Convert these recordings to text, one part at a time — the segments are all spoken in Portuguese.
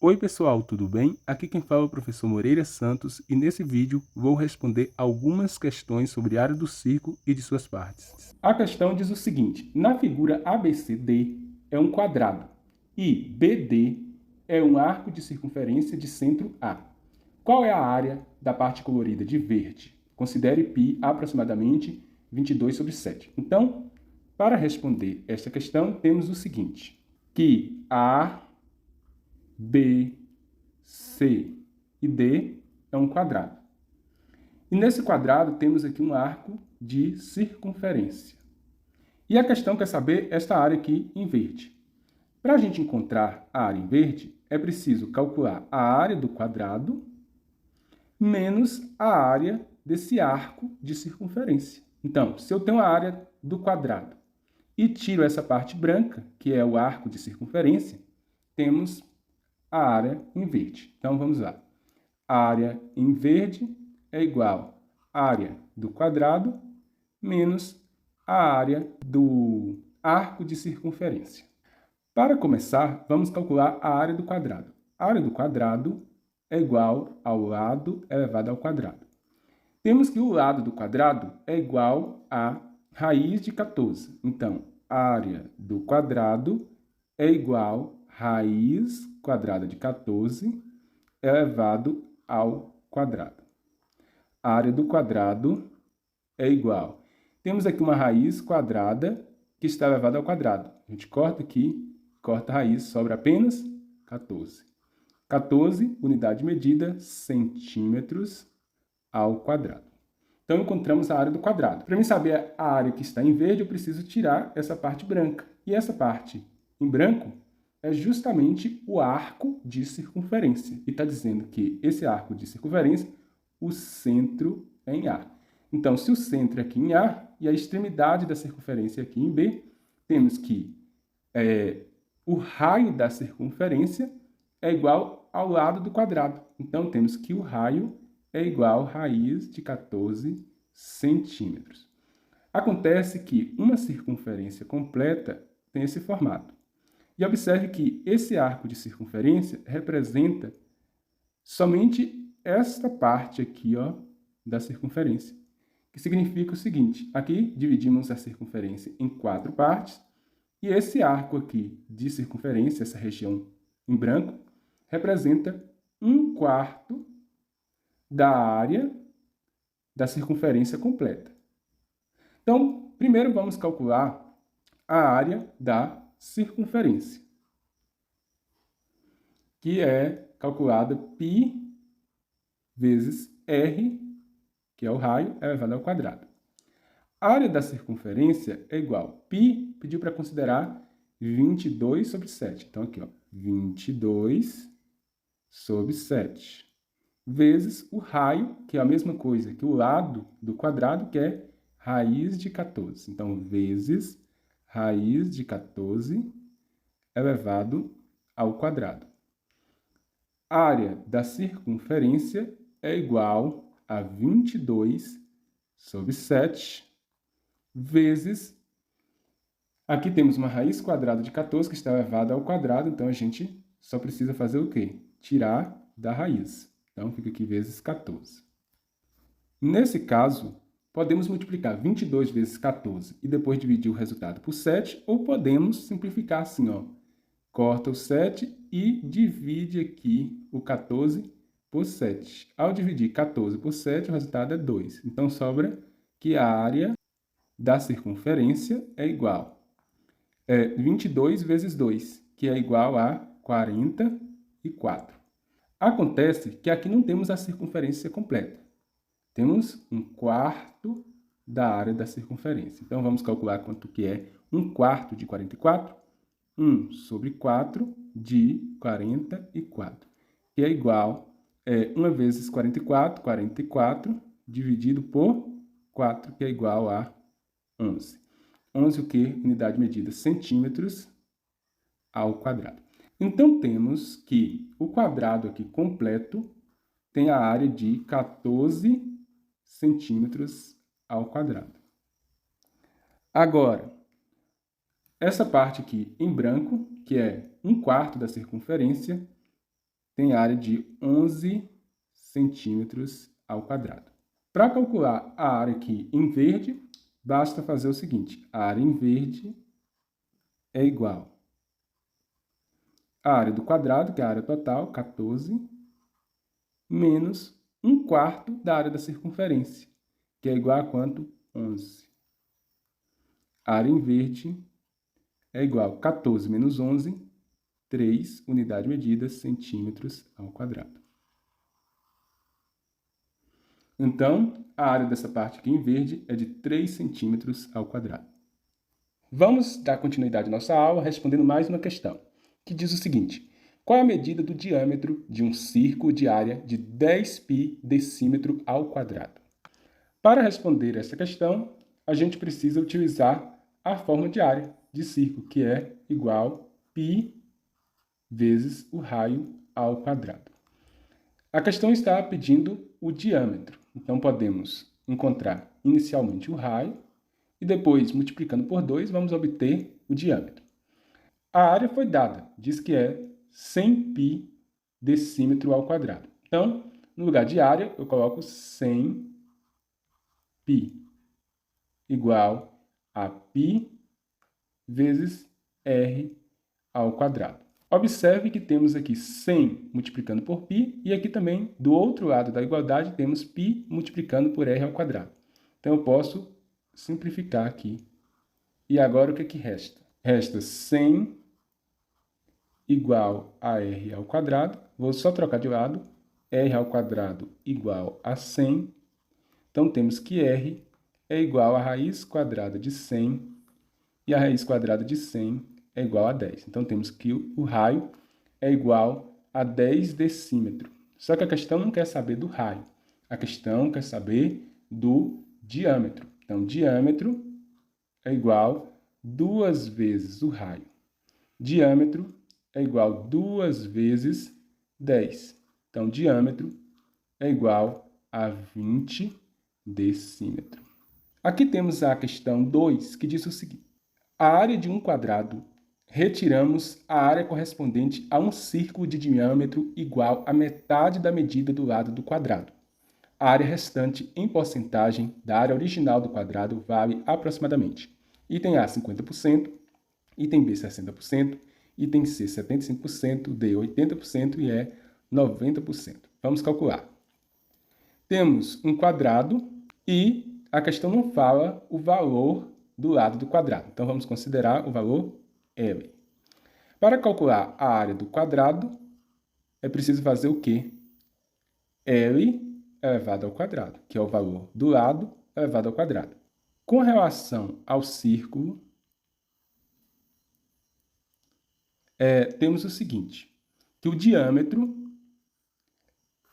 Oi pessoal, tudo bem? Aqui quem fala é o professor Moreira Santos e nesse vídeo vou responder algumas questões sobre a área do círculo e de suas partes. A questão diz o seguinte: na figura ABCD é um quadrado e BD é um arco de circunferência de centro A. Qual é a área da parte colorida de verde? Considere π aproximadamente 22/7. Então, para responder esta questão, temos o seguinte, que A, B, C e D é um quadrado. E nesse quadrado temos aqui um arco de circunferência. E a questão quer saber esta área aqui em verde. Para a gente encontrar a área em verde, é preciso calcular a área do quadrado menos a área desse arco de circunferência. Então, se eu tenho a área do quadrado e tiro essa parte branca, que é o arco de circunferência, temos a área em verde. Então, vamos lá. A área em verde é igual à área do quadrado menos a área do arco de circunferência. Para começar, vamos calcular a área do quadrado. A área do quadrado é igual ao lado elevado ao quadrado. Temos que o lado do quadrado é igual a raiz de 14. Então, a área do quadrado é igual a raiz quadrada de 14 elevado ao quadrado. A área do quadrado é igual. Temos aqui uma raiz quadrada que está elevada ao quadrado. A gente corta aqui, corta a raiz, sobra apenas 14. 14, unidade medida, centímetros ao quadrado. Então, encontramos a área do quadrado. Para mim saber a área que está em verde, eu preciso tirar essa parte branca. E essa parte em branco é justamente o arco de circunferência. E está dizendo que esse arco de circunferência, o centro é em A. Então, se o centro é aqui em A e a extremidade da circunferência é aqui em B, temos que o raio da circunferência é igual ao lado do quadrado. Então, temos que o raio é igual a raiz de 14 centímetros. Acontece que uma circunferência completa tem esse formato. E observe que esse arco de circunferência representa somente esta parte aqui, ó, da circunferência. Que significa o seguinte, aqui dividimos a circunferência em 4 partes, e esse arco aqui de circunferência, essa região em branco, representa 1/4 da área da circunferência completa. Então, primeiro vamos calcular a área da circunferência, que é calculada π vezes r, que é o raio, elevado ao quadrado. A área da circunferência é igual. Π pediu para considerar 22/7. Então, aqui, ó, 22/7. Vezes o raio, que é a mesma coisa que o lado do quadrado, que é raiz de 14. Então, vezes raiz de 14 elevado ao quadrado. A área da circunferência é igual a 22/7 vezes... Aqui temos uma raiz quadrada de 14 que está elevada ao quadrado, então a gente só precisa fazer o quê? Tirar da raiz. Então, fica aqui vezes 14. Nesse caso, podemos multiplicar 22 vezes 14 e depois dividir o resultado por 7, ou podemos simplificar assim, ó. Corta o 7 e divide aqui o 14 por 7. Ao dividir 14 por 7, o resultado é 2. Então, sobra que a área da circunferência é igual a 22 vezes 2, que é igual a 44. Acontece que aqui não temos a circunferência completa. Temos 1/4 da área da circunferência. Então, vamos calcular quanto que é 1/4 de 44? 1/4 de 44, que é igual a 1 vezes 44, 44, dividido por 4, que é igual a 11. 11 o quê? Unidade medida centímetros ao quadrado. Então, temos que o quadrado aqui completo tem a área de 14 centímetros ao quadrado. Agora, essa parte aqui em branco, que é 1/4 da circunferência, tem área de 11 centímetros ao quadrado. Para calcular a área aqui em verde, basta fazer o seguinte: a área em verde é igual à área do quadrado, que é a área total, 14, menos 1/4 da área da circunferência, que é igual a quanto? 11. A área em verde é igual a 14 menos 11, 3 unidade medida, centímetros ao quadrado. Então, a área dessa parte aqui em verde é de 3 centímetros ao quadrado. Vamos dar continuidade à nossa aula respondendo mais uma questão, que diz o seguinte: qual a medida do diâmetro de um círculo de área de 10π decímetro ao quadrado? Para responder essa questão, a gente precisa utilizar a fórmula de área de círculo, que é igual a π vezes o raio ao quadrado. A questão está pedindo o diâmetro, então podemos encontrar inicialmente o raio e depois, multiplicando por 2, vamos obter o diâmetro. A área foi dada, diz que é 100π decímetro ao quadrado. Então, no lugar de área, eu coloco 100π igual a π vezes r ao quadrado. Observe que temos aqui 100 multiplicando por π e aqui também, do outro lado da igualdade, temos π multiplicando por r ao quadrado. Então, eu posso simplificar aqui. E agora o que resta? Resta 100 igual a r ao quadrado. Vou só trocar de lado. R ao quadrado igual a 100. Então, temos que r é igual a raiz quadrada de 100. E a raiz quadrada de 100 é igual a 10. Então, temos que o raio é igual a 10 decímetros. Só que a questão não quer saber do raio. A questão quer saber do diâmetro. Então, diâmetro é igual a 2 vezes o raio. Diâmetro é igual a 2 vezes 10. Então, diâmetro é igual a 20 decímetros. Aqui temos a questão 2, que diz o seguinte: a área de um quadrado, retiramos a área correspondente a um círculo de diâmetro igual a metade da medida do lado do quadrado. A área restante em porcentagem da área original do quadrado vale aproximadamente: item A, 50%, item B, 60%, item C, 75%, D, 80% e E, 90%. Vamos calcular. Temos um quadrado e a questão não fala o valor do lado do quadrado. Então, vamos considerar o valor L. Para calcular a área do quadrado, é preciso fazer o quê? L elevado ao quadrado, que é o valor do lado elevado ao quadrado. Com relação ao círculo, temos o seguinte, que o diâmetro,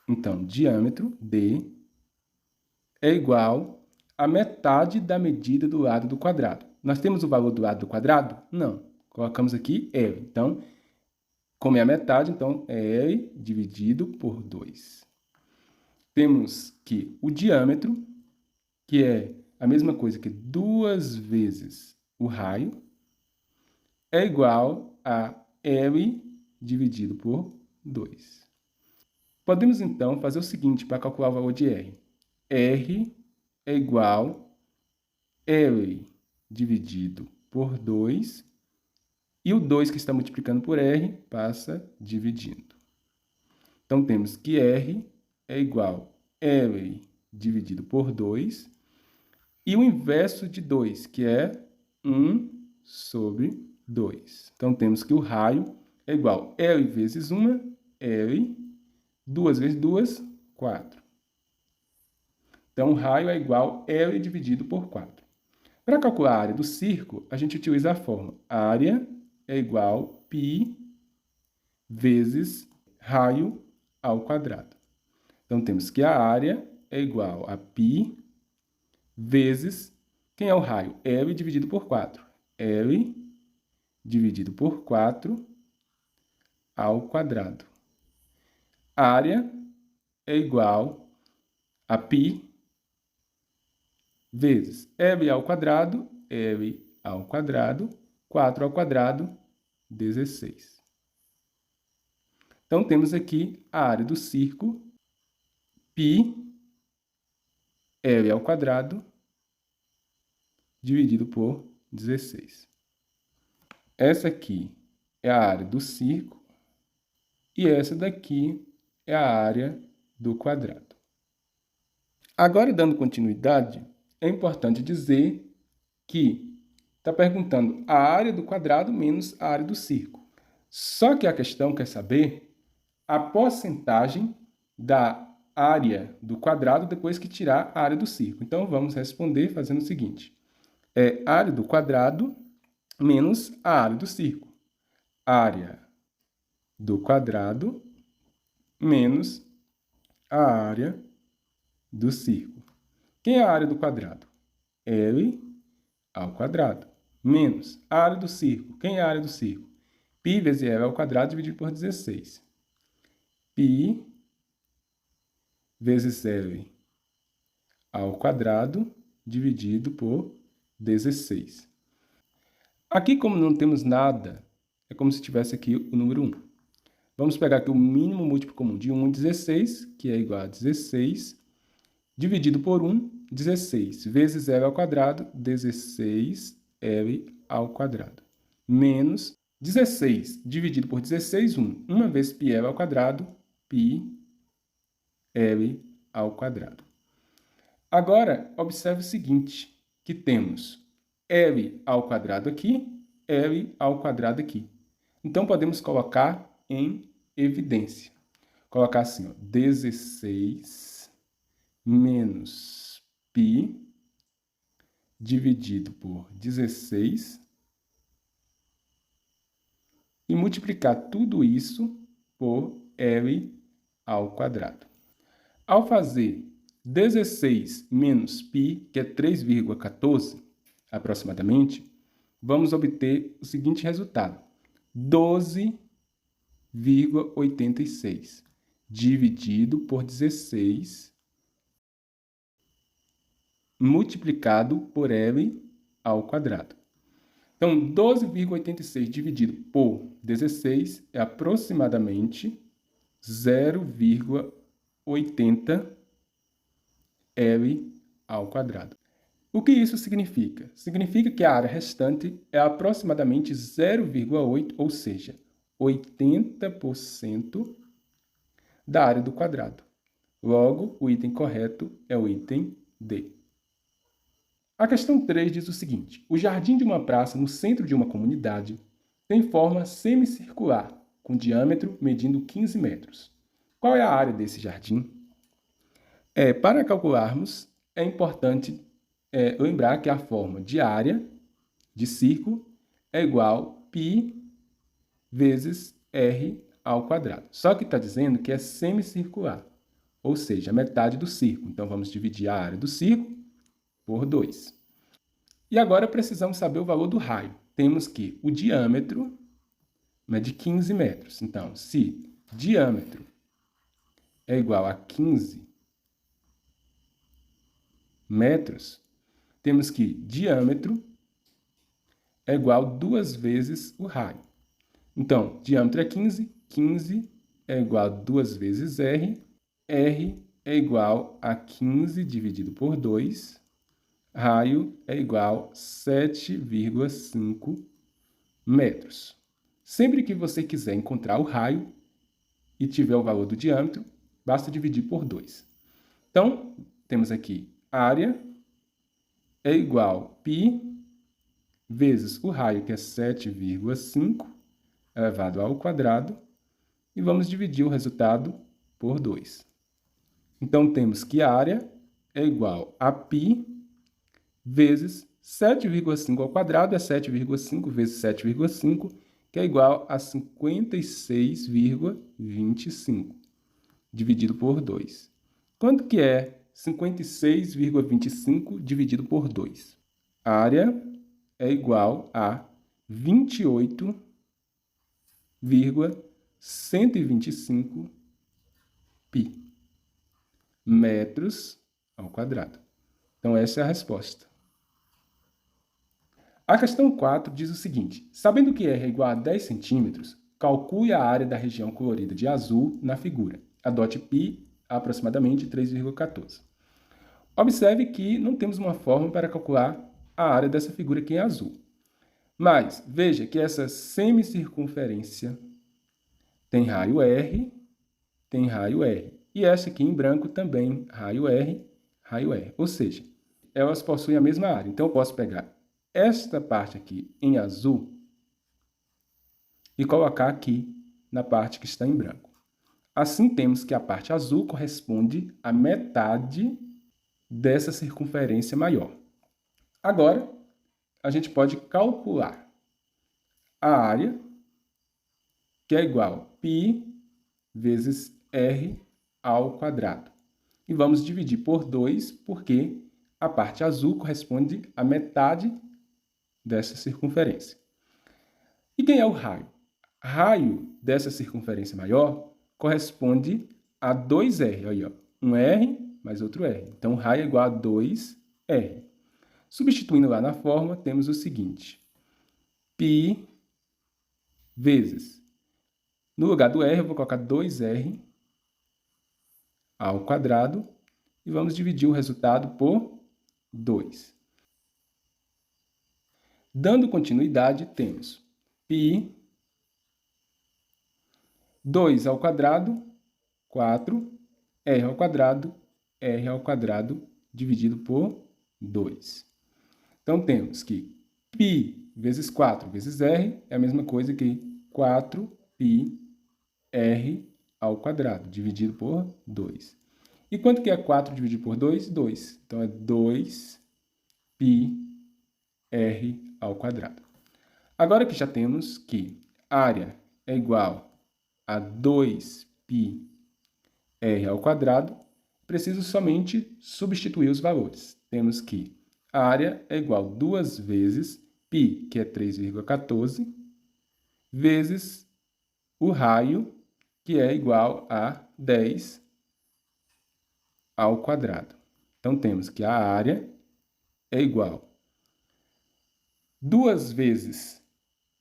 então, diâmetro, D, é igual a metade da medida do lado do quadrado. Nós temos o valor do lado do quadrado? Não. Colocamos aqui L. Então, como é a metade, então, é L dividido por 2. Temos que o diâmetro, que é a mesma coisa que 2 vezes o raio, é igual a L dividido por 2. Podemos, então, fazer o seguinte para calcular o valor de R. R é igual a L dividido por 2, e o 2 que está multiplicando por R passa dividindo. Então, temos que R é igual a L dividido por 2, e o inverso de 2, que é 1 sobre 2. Então, temos que o raio é igual a L vezes 1, L, 2 vezes 2, 4. Então, o raio é igual a L dividido por 4. Para calcular a área do círculo, a gente utiliza a fórmula área é igual a π vezes raio ao quadrado. Então, temos que a área é igual a π vezes, quem é o raio? L dividido por 4. L dividido por 4 ao quadrado. Área é igual a π vezes L ao quadrado, 4 ao quadrado, 16. Então, temos aqui a área do círculo, π L ao quadrado, dividido por 16. Essa aqui é a área do círculo e essa daqui é a área do quadrado. Agora, dando continuidade, é importante dizer que está perguntando a área do quadrado menos a área do círculo. Só que a questão quer saber a porcentagem da área do quadrado depois que tirar a área do círculo. Então, vamos responder fazendo o seguinte. É área do quadrado menos a área do círculo. Área do quadrado menos a área do círculo. Quem é a área do quadrado? L ao quadrado. Menos a área do círculo. Quem é a área do círculo? Π vezes L ao quadrado dividido por 16. Π vezes L ao quadrado dividido por 16. Aqui, como não temos nada, é como se tivesse aqui o número 1. Vamos pegar aqui o mínimo múltiplo comum de 1 e 16, que é igual a 16, dividido por 1, 16, vezes L ao quadrado, 16L ao quadrado, menos 16 dividido por 16, 1. 1 vezes πL ao quadrado, πL ao quadrado. Agora, observe o seguinte, que temos L ao quadrado aqui, L ao quadrado aqui. Então, podemos colocar em evidência. Colocar assim, ó, 16 menos π dividido por 16 e multiplicar tudo isso por L ao quadrado. Ao fazer 16 menos π, que é 3,14 aproximadamente, vamos obter o seguinte resultado. 12,86 dividido por 16 multiplicado por L ao quadrado. Então, 12,86 dividido por 16 é aproximadamente 0,80 L ao quadrado. O que isso significa? Significa que a área restante é aproximadamente 0,8, ou seja, 80% da área do quadrado. Logo, o item correto é o item D. A questão 3 diz o seguinte: o jardim de uma praça no centro de uma comunidade tem forma semicircular, com diâmetro medindo 15 metros. Qual é a área desse jardim? Para calcularmos, é importante lembrar que a forma de área de círculo é igual a π vezes r ao quadrado. Só que está dizendo que é semicircular, ou seja, metade do círculo. Então, vamos dividir a área do círculo por 2. E agora precisamos saber o valor do raio. Temos que o diâmetro é de 15 metros. Então, se diâmetro é igual a 15 metros, temos que diâmetro é igual a 2 vezes o raio. Então, diâmetro é 15, 15 é igual a 2 vezes r, r é igual a 15 dividido por 2, raio é igual a 7,5 metros. Sempre que você quiser encontrar o raio e tiver o valor do diâmetro, basta dividir por 2. Então, temos aqui área é igual a π vezes o raio, que é 7,5, elevado ao quadrado, e vamos dividir o resultado por 2. Então, temos que a área é igual a π vezes 7,5 ao quadrado, é 7,5 vezes 7,5, que é igual a 56,25, dividido por 2. Quanto que é 56,25 dividido por 2? A área é igual a 28,125 π metros ao quadrado. Então, essa é a resposta. A questão 4 diz o seguinte: sabendo que R é igual a 10 centímetros, calcule a área da região colorida de azul na figura. Adote π aproximadamente 3,14. Observe que não temos uma fórmula para calcular a área dessa figura aqui em azul. Mas veja que essa semicircunferência tem raio R, tem raio R. E essa aqui em branco também, raio R, raio R. Ou seja, elas possuem a mesma área. Então, eu posso pegar esta parte aqui em azul e colocar aqui na parte que está em branco. Assim, temos que a parte azul corresponde à metade dessa circunferência maior. Agora, a gente pode calcular a área, que é igual a π vezes R ao quadrado. E vamos dividir por 2, porque a parte azul corresponde à metade dessa circunferência. E quem é o raio? Raio dessa circunferência maior corresponde a 2R. Aí, ó, um R mais outro R. Então, raio é igual a 2R. Substituindo lá na fórmula, temos o seguinte. π vezes, no lugar do R, eu vou colocar 2R ao quadrado e vamos dividir o resultado por 2. Dando continuidade, temos π, 2 ao quadrado, 4, R ao quadrado dividido por 2. Então, temos que π vezes 4 vezes R é a mesma coisa que 4πr ao quadrado, dividido por 2. E quanto que é 4 dividido por 2? 2. Então, é 2πr ao quadrado. Agora que já temos que a área é igual a 2πr ao quadrado, preciso somente substituir os valores. Temos que a área é igual a 2 vezes π, que é 3,14, vezes o raio, que é igual a 10 ao quadrado. Então, temos que a área é igual a 2 vezes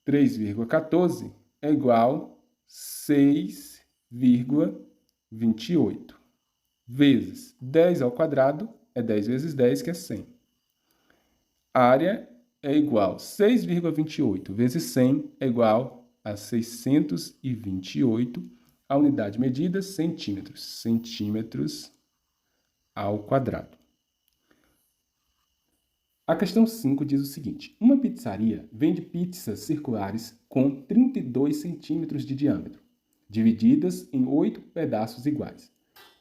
3,14 é igual a 6,28, vezes 10 ao quadrado, é 10 vezes 10, que é 100. A área é igual a 6,28 vezes 100 é igual a 628, a unidade medida, centímetros. Centímetros ao quadrado. A questão 5 diz o seguinte. Uma pizzaria vende pizzas circulares com 32 centímetros de diâmetro, divididas em 8 pedaços iguais.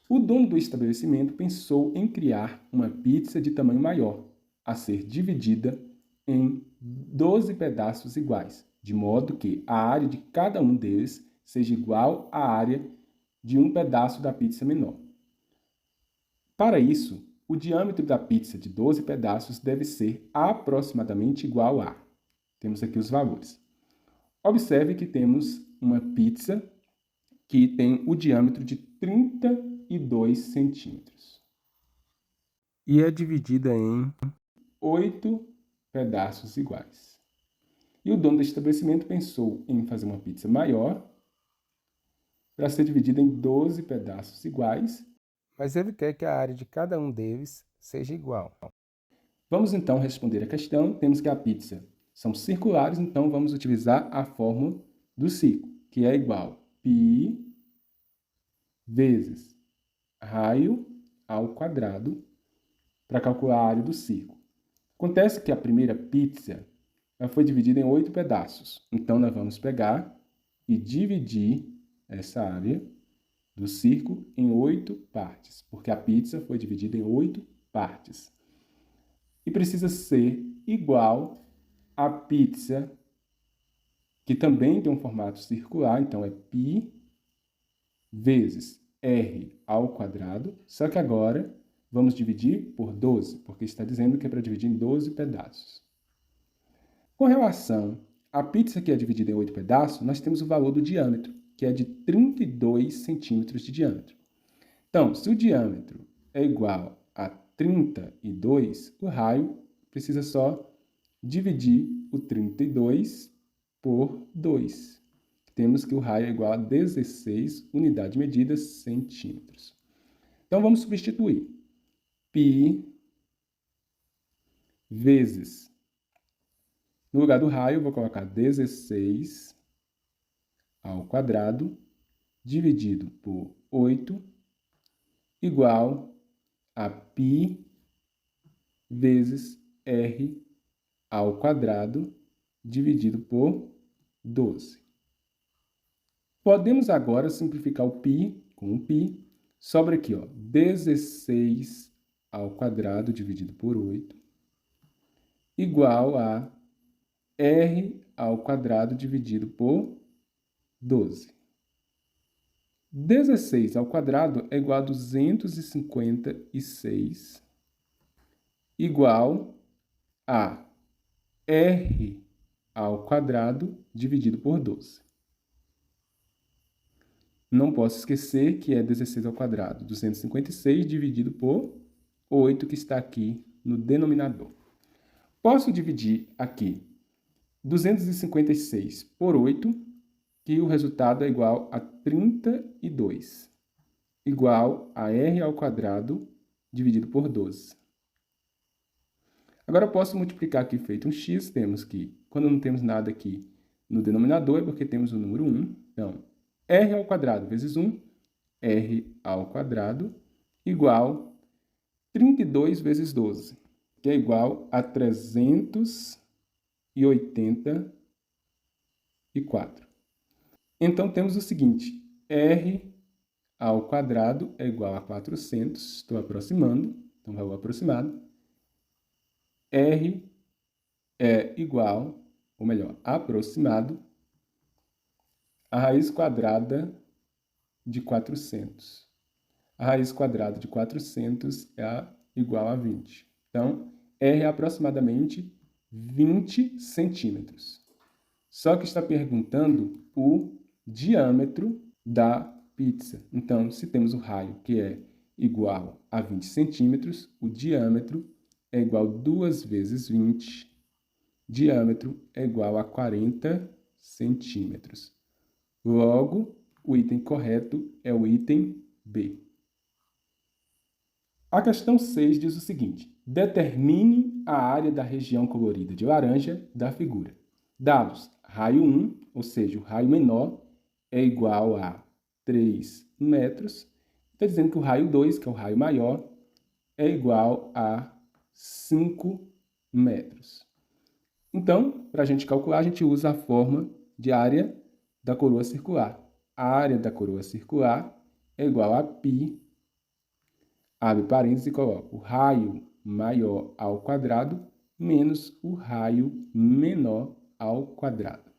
O dono do estabelecimento pensou em criar uma pizza de tamanho maior, a ser dividida em 12 pedaços iguais, de modo que a área de cada um deles seja igual à área de um pedaço da pizza menor. Para isso, o diâmetro da pizza de 12 pedaços deve ser aproximadamente igual a... Temos aqui os valores. Observe que temos uma pizza que tem o diâmetro de 32 centímetros. E é dividida em 8 pedaços iguais. E o dono do estabelecimento pensou em fazer uma pizza maior para ser dividida em 12 pedaços iguais, mas ele quer que a área de cada um deles seja igual. Vamos então responder a questão. Temos que a pizza são circulares, então vamos utilizar a fórmula do círculo, que é igual a π vezes raio ao quadrado para calcular a área do círculo. Acontece que a primeira pizza ela foi dividida em 8 pedaços. Então, nós vamos pegar e dividir essa área do círculo em 8 partes, porque a pizza foi dividida em 8 partes. E precisa ser igual à pizza, que também tem um formato circular, então é π vezes r ao quadrado, só que agora vamos dividir por 12, porque está dizendo que é para dividir em 12 pedaços. Com relação à pizza que é dividida em 8 pedaços, nós temos o valor do diâmetro, que é de 32 centímetros de diâmetro. Então, se o diâmetro é igual a 32, o raio precisa só dividir o 32 por 2, que temos que o raio é igual a 16 unidades medidas centímetros. Então, vamos substituir. Π vezes, no lugar do raio, eu vou colocar 16 ao quadrado, dividido por 8, igual a π vezes r ao quadrado, dividido por 12. Podemos agora simplificar o π com o π. Sobra aqui, ó, 16 ao quadrado dividido por 8, igual a r ao quadrado dividido por 12. 16 ao quadrado é igual a 256, igual a r ao quadrado dividido por 12. Não posso esquecer que é 16 ao quadrado, 256 dividido por 8, que está aqui no denominador. Posso dividir aqui 256 por 8, que o resultado é igual a 32, igual a r ao quadrado dividido por 12. Agora eu posso multiplicar aqui feito um x, temos que, quando não temos nada aqui no denominador, é porque temos o número 1, então, r ao quadrado vezes 1, r ao quadrado, igual 32 vezes 12, que é igual a 384. Então, temos o seguinte, r ao quadrado é igual a 400, estou aproximando, então valor aproximado, r é igual, ou melhor, aproximado, a raiz quadrada de 400. A raiz quadrada de 400 é igual a 20. Então, R é aproximadamente 20 centímetros. Só que está perguntando o diâmetro da pizza. Então, se temos o raio que é igual a 20 centímetros, o diâmetro é igual a 2 vezes 20. Diâmetro é igual a 40 centímetros. Logo, o item correto é o item B. A questão 6 diz o seguinte: determine a área da região colorida de laranja da figura. Dados: raio 1, ou seja, o raio menor, é igual a 3 metros. Está dizendo que o raio 2, que é o raio maior, é igual a 5 metros. Então, para a gente calcular, a gente usa a forma de área da coroa circular. A área da coroa circular é igual a π, abre parênteses e coloca o raio maior ao quadrado menos o raio menor ao quadrado.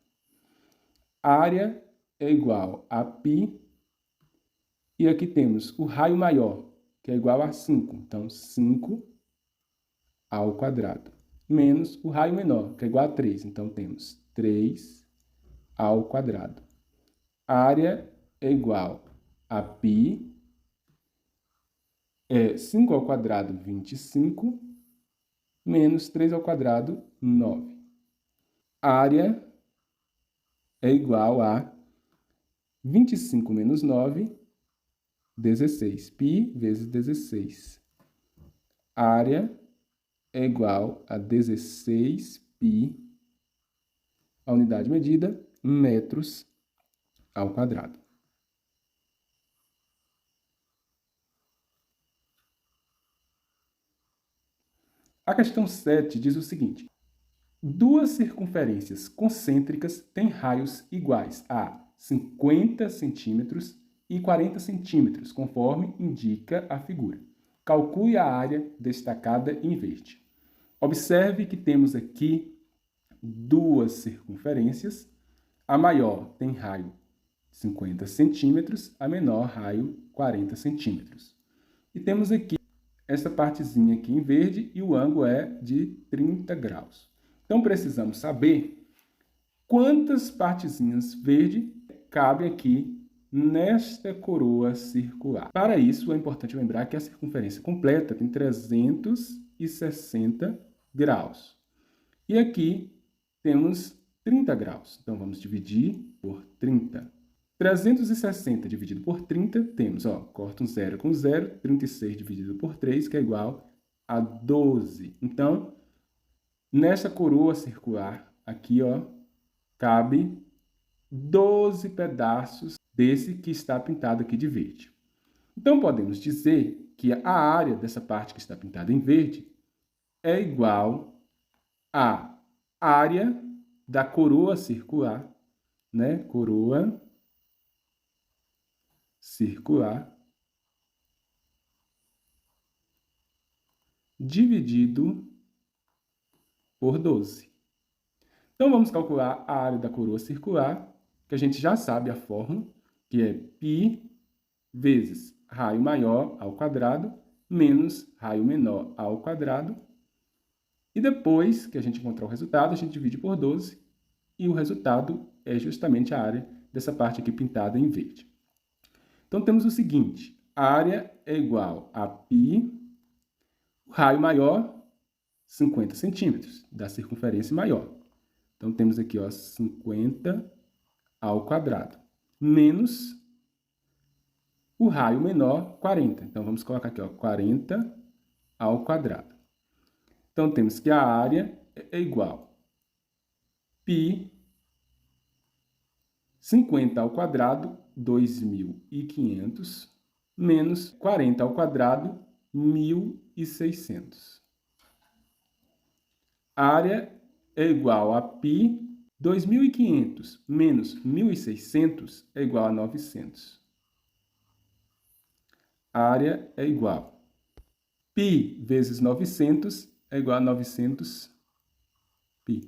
A área é igual a π, e aqui temos o raio maior, que é igual a 5. Então, 5 ao quadrado, menos o raio menor, que é igual a 3. Então, temos 3 ao quadrado. A área é igual a π, 5 ao quadrado, 25, menos 3 ao quadrado, 9. A área é igual a 25 menos 9, 16. Π vezes 16. A área é igual a 16π, a unidade medida, metros ao quadrado. A questão 7 diz o seguinte: duas circunferências concêntricas têm raios iguais a 50 centímetros e 40 centímetros, conforme indica a figura. Calcule a área destacada em verde. Observe que temos aqui duas circunferências. A maior tem raio 50 centímetros, a menor raio 40 centímetros. E temos aqui essa partezinha aqui em verde e o ângulo é de 30 graus. Então, precisamos saber quantas partezinhas verde cabem aqui nesta coroa circular. Para isso, é importante lembrar que a circunferência completa tem 360 graus. E aqui temos 30 graus. Então, vamos dividir por 30. 360 dividido por 30, temos, ó, corta um zero com zero, 36 dividido por 3, que é igual a 12. Então, nessa coroa circular, aqui, ó, cabe 12 pedaços desse que está pintado aqui de verde. Então, podemos dizer que a área dessa parte que está pintada em verde é igual à área da coroa circular, né? Coroa circular dividido por 12. Então, vamos calcular a área da coroa circular, que a gente já sabe a fórmula, que é π vezes raio maior ao quadrado menos raio menor ao quadrado. E depois que a gente encontrar o resultado, a gente divide por 12 e o resultado é justamente a área dessa parte aqui pintada em verde. Então, temos o seguinte, a área é igual a π, o raio maior, 50 centímetros, da circunferência maior. Então, temos aqui, ó, 50 ao quadrado, menos o raio menor, 40. Então, vamos colocar aqui, ó, 40 ao quadrado. Então, temos que a área é igual a π, 50 ao quadrado, 2.500, menos 40 ao quadrado, 1.600. A área é igual a π, 2.500 menos 1.600 é igual a 900. A área é igual a π vezes 900 é igual a 900 π.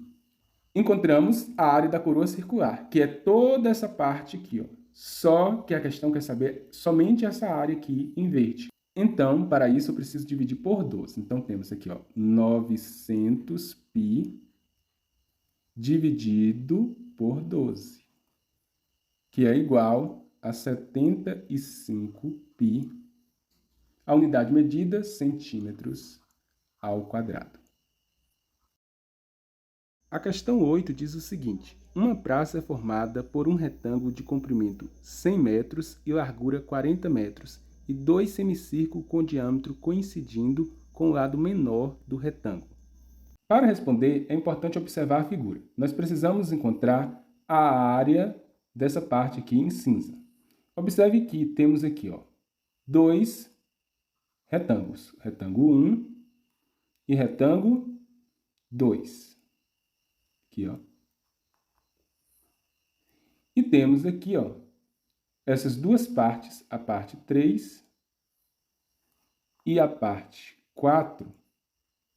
Encontramos a área da coroa circular, que é toda essa parte aqui, ó. Só que a questão quer saber somente essa área aqui em verde. Então, para isso, eu preciso dividir por 12. Então, temos aqui, ó, 900 π dividido por 12, que é igual a 75 π. A unidade medida, centímetros ao quadrado. A questão 8 diz o seguinte, uma praça é formada por um retângulo de comprimento 100 metros e largura 40 metros e dois semicírculos com diâmetro coincidindo com o lado menor do retângulo. Para responder, é importante observar a figura. Nós precisamos encontrar a área dessa parte aqui em cinza. Observe que temos aqui, ó, dois retângulos, retângulo 1 e retângulo 2. Aqui, ó. E temos aqui, ó, essas duas partes, a parte 3 e a parte 4,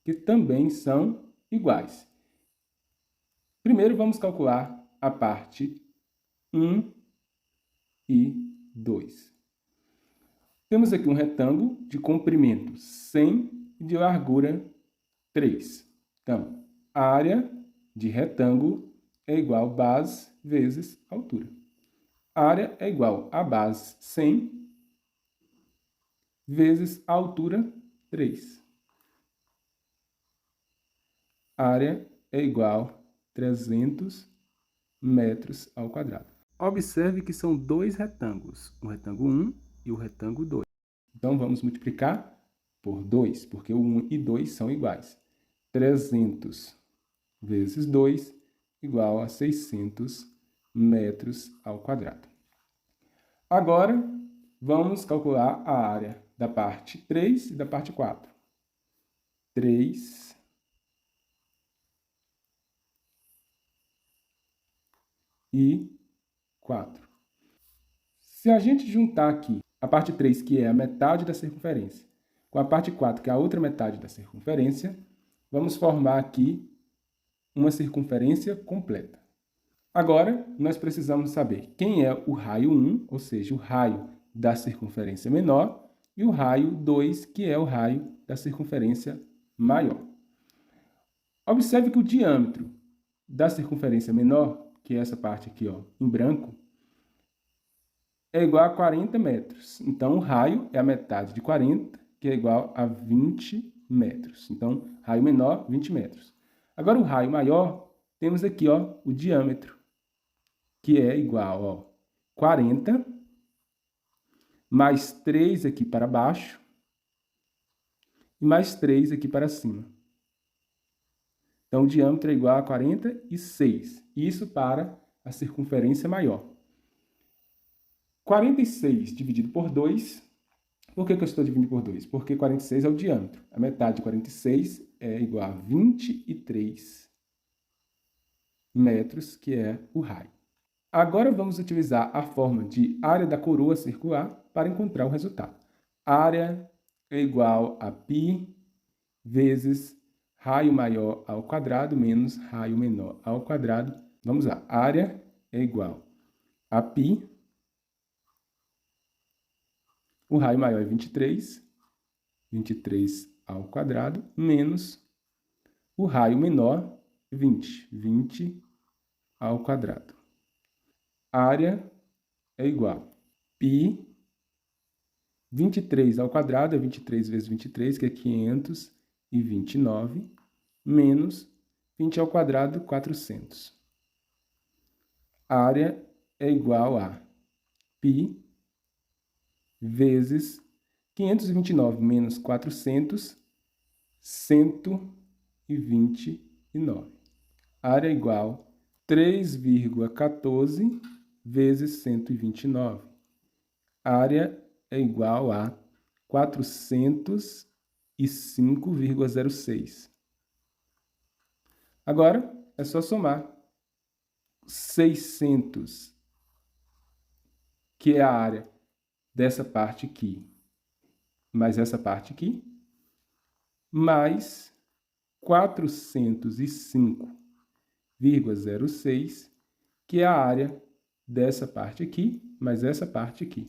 que também são iguais. Primeiro, vamos calcular a parte 1 e 2. Temos aqui um retângulo de comprimento 100 e de largura 3. Então, a área de retângulo é igual a base vezes altura. A área é igual a base 100 vezes a altura 3. A área é igual a 300 metros ao quadrado. Observe que são dois retângulos, o retângulo 1 e o retângulo 2. Então, vamos multiplicar por 2, porque o 1 e 2 são iguais. 300 vezes 2 igual a 600 metros ao quadrado. Agora, vamos calcular a área da parte 3 e da parte 4. 3 e 4. Se a gente juntar aqui a parte 3, que é a metade da circunferência, com a parte 4, que é a outra metade da circunferência, vamos formar aqui uma circunferência completa. Agora, nós precisamos saber quem é o raio 1, ou seja, o raio da circunferência menor, e o raio 2, que é o raio da circunferência maior. Observe que o diâmetro da circunferência menor, que é essa parte aqui, ó, em branco, é igual a 40 metros. Então, o raio é a metade de 40, que é igual a 20 metros. Então, raio menor, 20 metros. Agora, o raio maior, temos aqui, ó, o diâmetro, que é igual a 40, mais 3 aqui para baixo, e mais 3 aqui para cima. Então, o diâmetro é igual a 46. Isso para a circunferência maior. 46 dividido por 2. Por que eu estou dividindo por 2? Porque 46 é o diâmetro. A metade de 46 é igual a 23 metros, que é o raio. Agora vamos utilizar a forma de área da coroa circular para encontrar o resultado. Área é igual a π vezes raio maior ao quadrado menos raio menor ao quadrado. Vamos lá. Área é igual a π. O raio maior é 23 ao quadrado, menos o raio menor, 20 ao quadrado. Área é igual a π, 23 ao quadrado é 23 vezes 23, que é 529, menos 20 ao quadrado, 400. Área é igual a π vezes 529 menos 400, 129. Área é igual a 3,14 vezes 129. Área é igual a 405,06. Agora, é só somar 600, que é a área dessa parte aqui, mais essa parte aqui, mais 405,06, que é a área dessa parte aqui, mais essa parte aqui.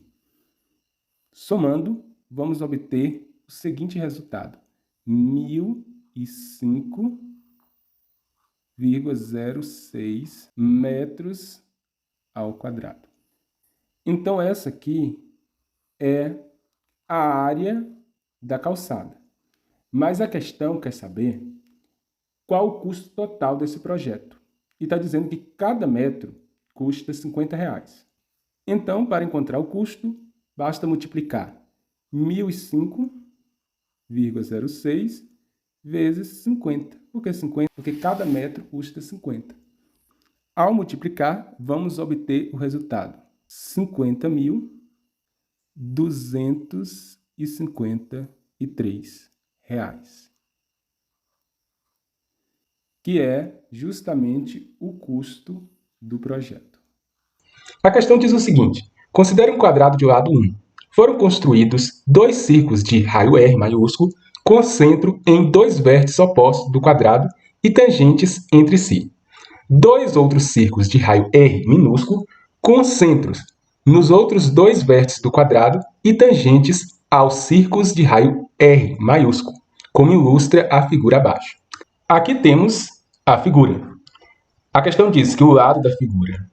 Somando, vamos obter o seguinte resultado: 1005,06 metros ao quadrado. Então, essa aqui é a área da calçada. Mas a questão quer saber qual o custo total desse projeto. E está dizendo que cada metro custa R$50. Então, para encontrar o custo, basta multiplicar 1005,06 vezes 50. Por que 50? Porque cada metro custa 50. Ao multiplicar, vamos obter o resultado: R$50.253, que é justamente o custo do projeto. A questão diz o seguinte: considere um quadrado de lado 1. Foram construídos 2 círculos de raio R maiúsculo com centro em 2 vértices opostos do quadrado e tangentes entre si. 2 outros círculos de raio R minúsculo com centros nos outros 2 vértices do quadrado e tangentes aos círculos de raio R maiúsculo, como ilustra a figura abaixo. Aqui temos a figura. A questão diz que o lado da figura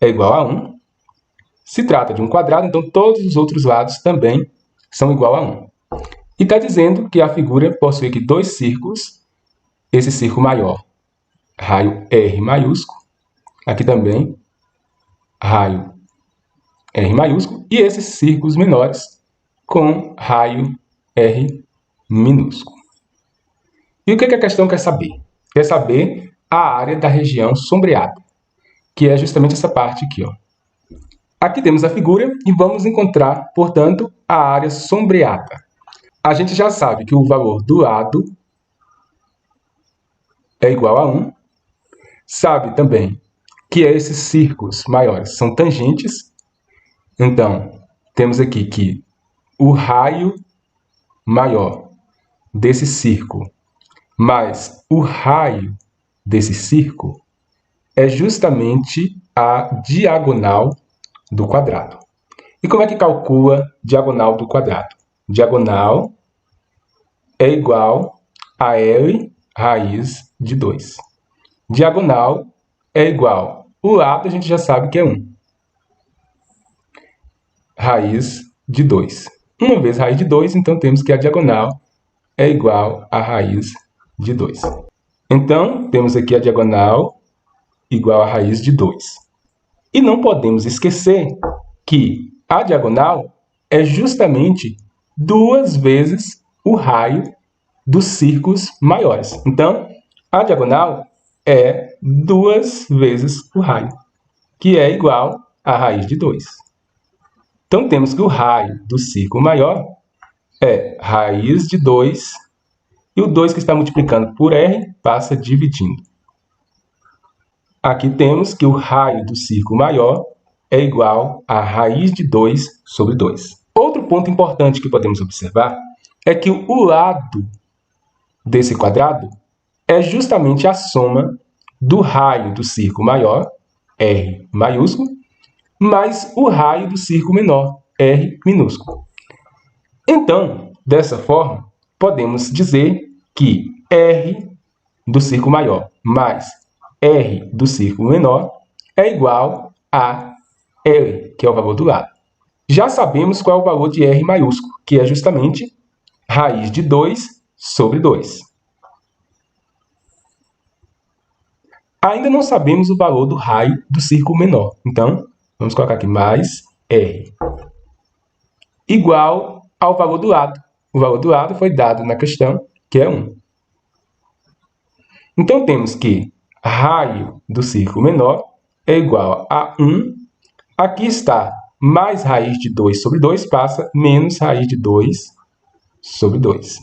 é igual a 1. Se trata de um quadrado, então todos os outros lados também são igual a 1. E está dizendo que a figura possui aqui 2 círculos. Esse círculo maior, raio R maiúsculo. Aqui também, raio R maiúsculo. E esses círculos menores com raio R minúsculo. E o que a questão quer saber? Quer saber a área da região sombreada, que é justamente essa parte aqui, ó. Aqui temos a figura e vamos encontrar, portanto, a área sombreada. A gente já sabe que o valor do lado é igual a 1. Sabe também que esses círculos maiores são tangentes. Então, temos aqui que o raio maior desse círculo mais o raio desse círculo é justamente a diagonal do quadrado. E como é que calcula diagonal do quadrado? Diagonal é igual a L raiz de 2. Diagonal é igual, o lado a gente já sabe que é 1. Raiz de 2. Uma vez raiz de 2, então temos que a diagonal é igual a raiz de 2. Então, temos aqui a diagonal igual a raiz de 2. E não podemos esquecer que a diagonal é justamente 2 vezes o raio dos círculos maiores. Então, a diagonal é 2 vezes o raio, que é igual a raiz de 2. Então, temos que o raio do círculo maior é raiz de 2, e o 2 que está multiplicando por r passa dividindo. Aqui temos que o raio do círculo maior é igual a raiz de 2 sobre 2. Outro ponto importante que podemos observar é que o lado desse quadrado é justamente a soma do raio do círculo maior, R maiúsculo, mais o raio do círculo menor, R minúsculo. Então, dessa forma, podemos dizer que R do círculo maior mais R do círculo menor é igual a L, que é o valor do lado. Já sabemos qual é o valor de R maiúsculo, que é justamente raiz de 2 sobre 2. Ainda não sabemos o valor do raio do círculo menor. Então, vamos colocar aqui mais R. Igual ao valor do lado. O valor do lado foi dado na questão, que é 1. Então, temos que raio do círculo menor é igual a 1. Aqui está mais raiz de 2 sobre 2, passa menos raiz de 2 sobre 2.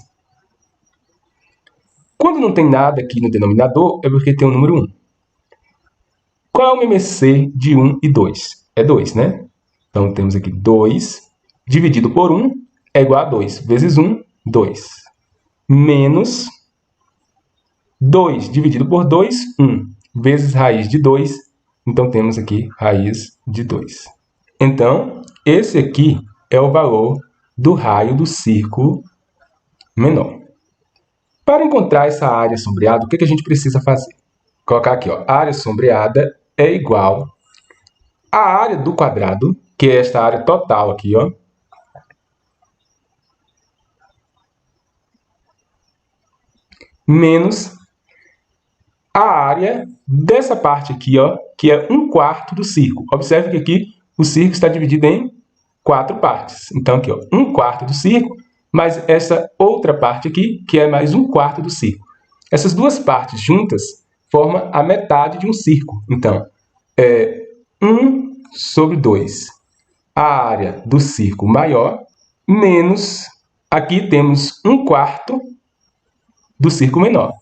Quando não tem nada aqui no denominador, é porque tem o número 1. Qual é o MMC de 1 e 2? É 2, né? Então, temos aqui 2 dividido por 1 é igual a 2. Vezes 1, 2. Menos 2 dividido por 2, 1. Vezes raiz de 2. Então, temos aqui raiz de 2. Então, esse aqui é o valor do raio do círculo menor. Para encontrar essa área sombreada, o que a gente precisa fazer? Colocar aqui, ó, a área sombreada é igual à área do quadrado, que é esta área total aqui, ó, menos a área dessa parte aqui, ó, que é 1/4 do círculo. Observe que aqui o círculo está dividido em 4 partes. Então, aqui, ó, 1/4 do círculo, mais essa outra parte aqui, que é mais 1/4 do círculo. Essas duas partes juntas formam a metade de um círculo. Então, é 1 sobre 2. A área do círculo maior, menos, aqui temos 1/4 do círculo menor.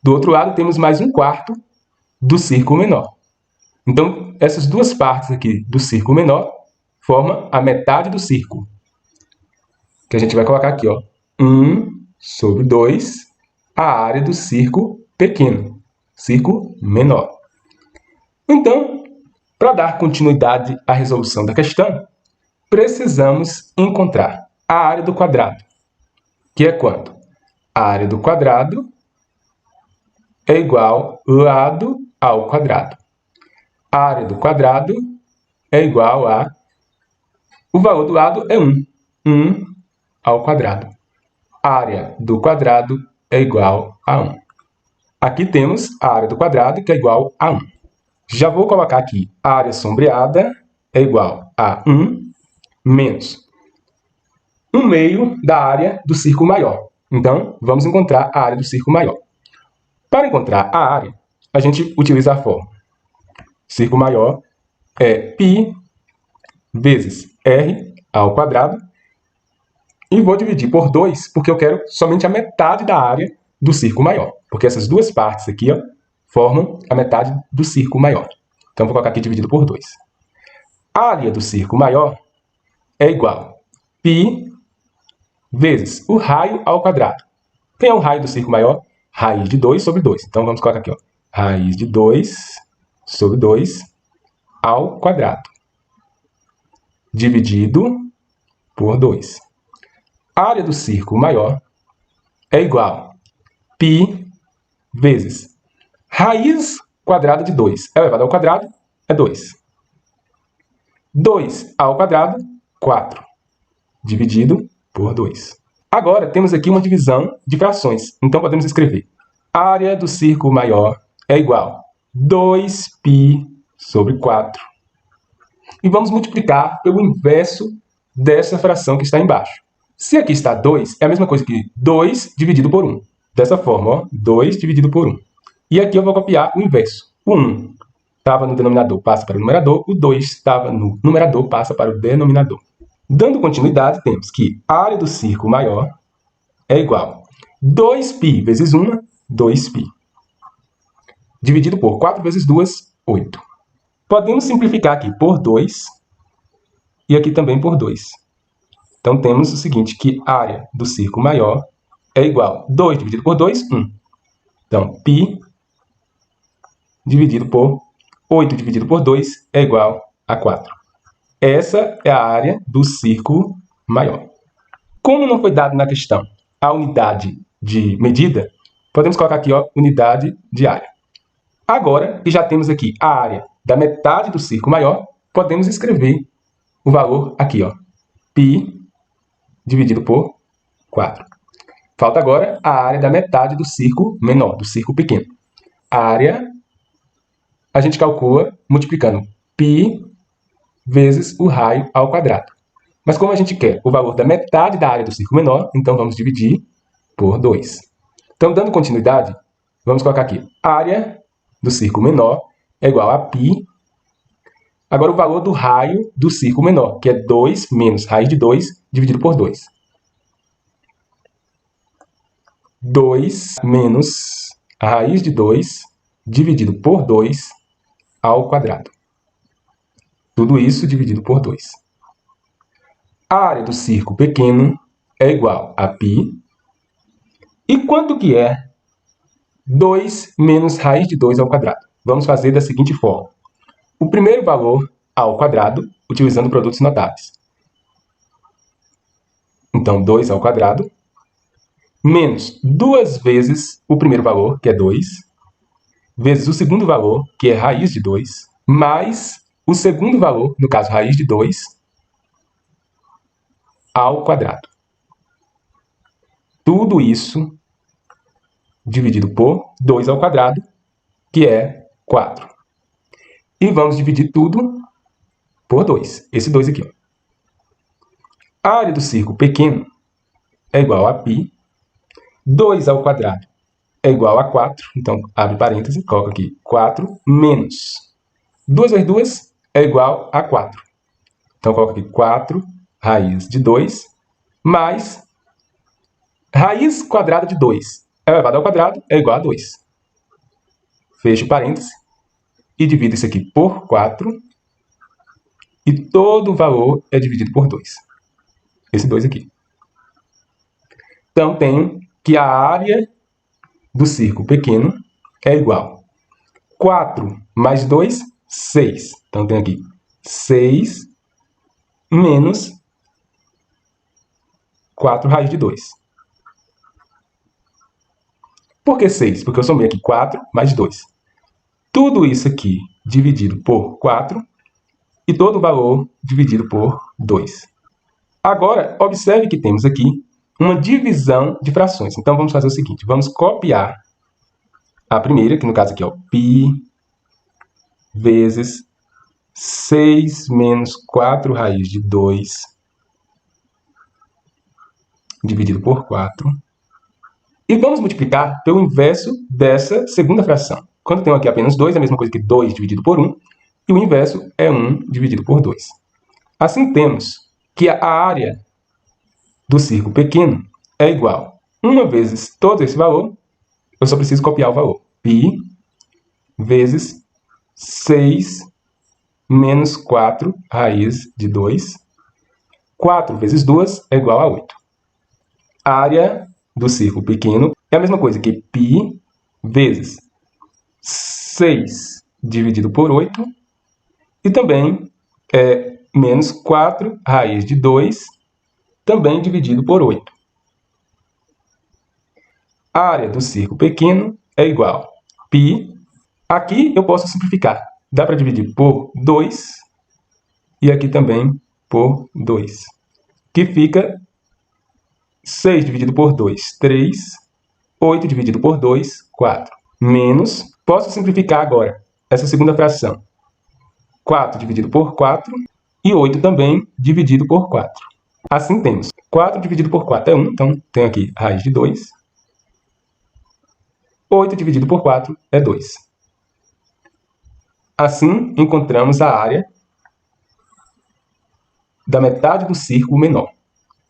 Do outro lado, temos mais 1/4 do círculo menor. Então, essas duas partes aqui do círculo menor formam a metade do círculo. Que a gente vai colocar aqui, ó, 1 sobre 2, a área do círculo pequeno, círculo menor. Então, para dar continuidade à resolução da questão, precisamos encontrar a área do quadrado, que é quanto? A área do quadrado é igual ao lado ao quadrado. A área do quadrado é igual a... O valor do lado é 1. 1 ao quadrado. A área do quadrado é igual a 1. Aqui temos a área do quadrado, que é igual a 1. Já vou colocar aqui a área sombreada é igual a 1 menos 1/2 da área do círculo maior. Então, vamos encontrar a área do círculo maior. Para encontrar a área, a gente utiliza a fórmula. Círculo maior é π vezes r ao quadrado. E vou dividir por 2, porque eu quero somente a metade da área do círculo maior. Porque essas duas partes aqui, ó, formam a metade do círculo maior. Então, vou colocar aqui dividido por 2. A área do círculo maior é igual a π vezes o raio ao quadrado. Quem é o raio do círculo maior? Raiz de 2 sobre 2. Então, vamos colocar aqui, ó, raiz de 2 sobre 2 ao quadrado. Dividido por 2. A área do círculo maior é igual a π vezes raiz quadrada de 2 elevado ao quadrado é 2. 2 ao quadrado, 4. Dividido por 2. Agora, temos aqui uma divisão de frações. Então, podemos escrever a área do círculo maior é igual a 2π sobre 4 e vamos multiplicar pelo inverso dessa fração que está embaixo. Se aqui está 2, é a mesma coisa que 2 dividido por 1. Dessa forma, ó, 2 dividido por 1. E aqui eu vou copiar o inverso. O 1 estava no denominador, passa para o numerador. O 2 estava no numerador, passa para o denominador. Dando continuidade, temos que a área do círculo maior é igual a 2π vezes 1, 2π. Dividido por 4 vezes 2, 8. Podemos simplificar aqui por 2 e aqui também por 2. Então, temos o seguinte, que a área do círculo maior é igual a 2 dividido por 2, 1. Então, π dividido por 8 dividido por 2 é igual a 4. Essa é a área do círculo maior. Como não foi dado na questão a unidade de medida, podemos colocar aqui, ó, unidade de área. Agora que já temos aqui a área da metade do círculo maior, podemos escrever o valor aqui, ó, π dividido por 4. Falta agora a área da metade do círculo menor, do círculo pequeno. A área a gente calcula multiplicando π vezes o raio ao quadrado. Mas como a gente quer o valor da metade da área do círculo menor, então vamos dividir por 2. Então, dando continuidade, vamos colocar aqui a área do círculo menor é igual a π. Agora, o valor do raio do círculo menor, que é 2 menos raiz de 2 dividido por 2. 2 menos a raiz de 2 dividido por 2 ao quadrado. Tudo isso dividido por 2. A área do círculo pequeno é igual a π. E quanto que é 2 menos raiz de 2 ao quadrado? Vamos fazer da seguinte forma. O primeiro valor ao quadrado, utilizando produtos notáveis. Então, 2 ao quadrado, menos 2 vezes o primeiro valor, que é 2, vezes o segundo valor, que é raiz de 2, mais o segundo valor, no caso, raiz de 2, ao quadrado. Tudo isso dividido por 2 ao quadrado, que é 4. E vamos dividir tudo por 2. Esse 2 aqui, ó. A área do círculo pequeno é igual a π. 2 ao quadrado é igual a 4. Então, abre parênteses, coloca aqui 4 menos 2 vezes 2 é igual a 4. Então, coloca aqui 4 raiz de 2 mais raiz quadrada de 2 elevado ao quadrado é igual a 2. Fecho parênteses e divido isso aqui por 4 e todo o valor é dividido por 2. Esse 2 aqui. Então, tenho que a área do círculo pequeno é igual a 4 mais 2, 6. Então, tenho aqui 6 menos 4 raiz de 2. Por que 6? Porque eu somei aqui 4 mais 2. Tudo isso aqui dividido por 4 e todo o valor dividido por 2. Agora, observe que temos aqui uma divisão de frações. Então, vamos fazer o seguinte. Vamos copiar a primeira, que no caso aqui é o π vezes 6 menos 4 raiz de 2 dividido por 4. E vamos multiplicar pelo inverso dessa segunda fração. Quando tenho aqui apenas 2, é a mesma coisa que 2 dividido por 1. E o inverso é 1 dividido por 2. Assim, temos que a área do círculo pequeno é igual a 1 vezes todo esse valor. Eu só preciso copiar o valor. π vezes 6 menos 4 raiz de 2. 4 vezes 2 é igual a 8. A área do círculo pequeno é a mesma coisa que π vezes 6 dividido por 8. E também é menos 4 raiz de 2, também dividido por 8. A área do círculo pequeno é igual a π. Aqui eu posso simplificar. Dá para dividir por 2 e aqui também por 2. Que fica 6 dividido por 2, 3. 8 dividido por 2, 4. Menos, posso simplificar agora essa segunda fração. 4 dividido por 4 E 8 também dividido por 4. Assim temos 4 dividido por 4 é 1, então tenho aqui a raiz de 2. 8 dividido por 4 é 2. Assim, encontramos a área da metade do círculo menor.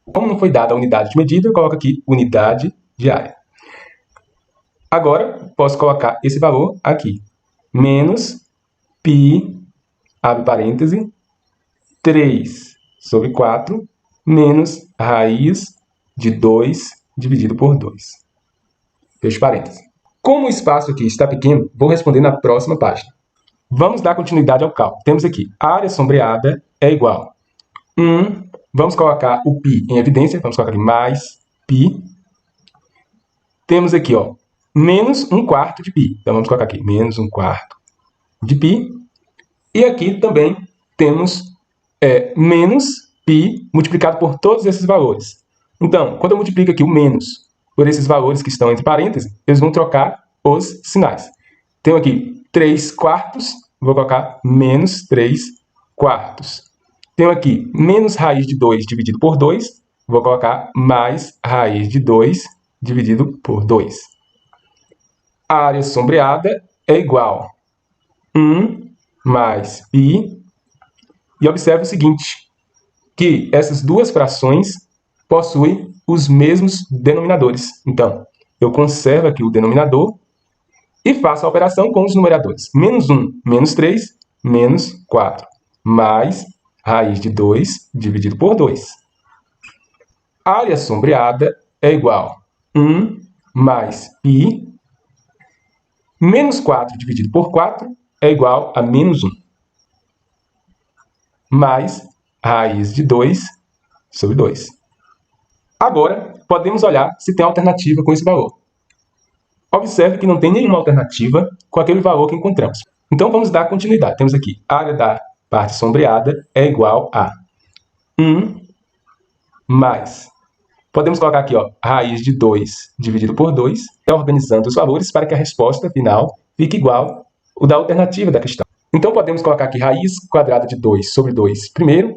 Como não foi dada a unidade de medida, eu coloco aqui unidade de área. Agora, posso colocar esse valor aqui. Menos π, abre parêntese, 3 sobre 4, menos raiz de 2 dividido por 2. Fecho parêntese. Como o espaço aqui está pequeno, vou responder na próxima página. Vamos dar continuidade ao cálculo. Temos aqui, a área sombreada é igual a 1, vamos colocar o π em evidência, vamos colocar aqui mais π. Temos aqui, ó, menos 1/4 de π. Então, vamos colocar aqui, menos 1/4 de π. E aqui também temos menos π multiplicado por todos esses valores. Então, quando eu multiplico aqui o menos por esses valores que estão entre parênteses, eles vão trocar os sinais. Tenho aqui 3/4, vou colocar menos 3/4. Tenho aqui menos raiz de 2 dividido por 2, vou colocar mais raiz de 2 dividido por 2. A área sombreada é igual a 1 mais π. E observe o seguinte, que essas duas frações possuem os mesmos denominadores. Então, eu conservo aqui o denominador e faço a operação com os numeradores. Menos 1, menos 3, menos 4, mais raiz de 2 dividido por 2. A área sombreada é igual a 1 mais π. Menos 4 dividido por 4 é igual a menos 1. Mais raiz de 2 sobre 2. Agora, podemos olhar se tem alternativa com esse valor. Observe que não tem nenhuma alternativa com aquele valor que encontramos. Então, vamos dar continuidade. Temos aqui, a área da parte sombreada é igual a 1 mais... Podemos colocar aqui, ó, raiz de 2 dividido por 2, organizando os valores para que a resposta final fique igual ao da alternativa da questão. Então, podemos colocar aqui raiz quadrada de 2 sobre 2 primeiro,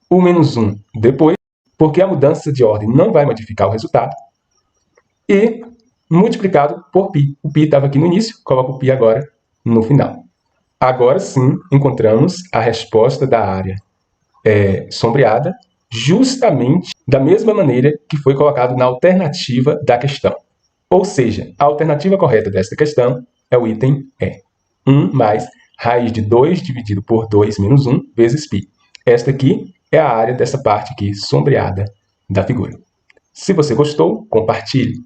o menos 1 depois, porque a mudança de ordem não vai modificar o resultado, e multiplicado por π. O π estava aqui no início, coloco o π agora no final. Agora sim, encontramos a resposta da área sombreada, justamente da mesma maneira que foi colocado na alternativa da questão. Ou seja, a alternativa correta desta questão é o item E. 1 mais raiz de 2 dividido por 2 menos 1 vezes π. Esta aqui é a área dessa parte aqui sombreada da figura. Se você gostou, compartilhe.